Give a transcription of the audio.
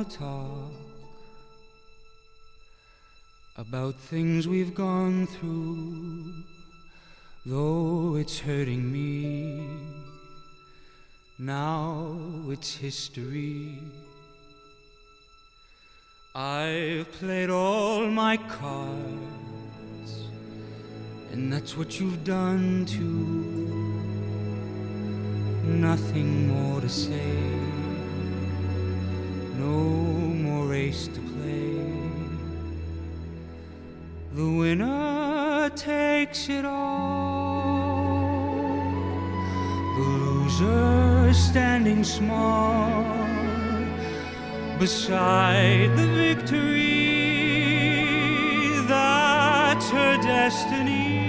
wanna talk about things we've gone through, though it's hurting me. Now it's history. I've played all my cards, and that's what you've done too. Nothing more to say, no more race to play. The winner takes it all, the loser standing small beside the victory. That's her destiny.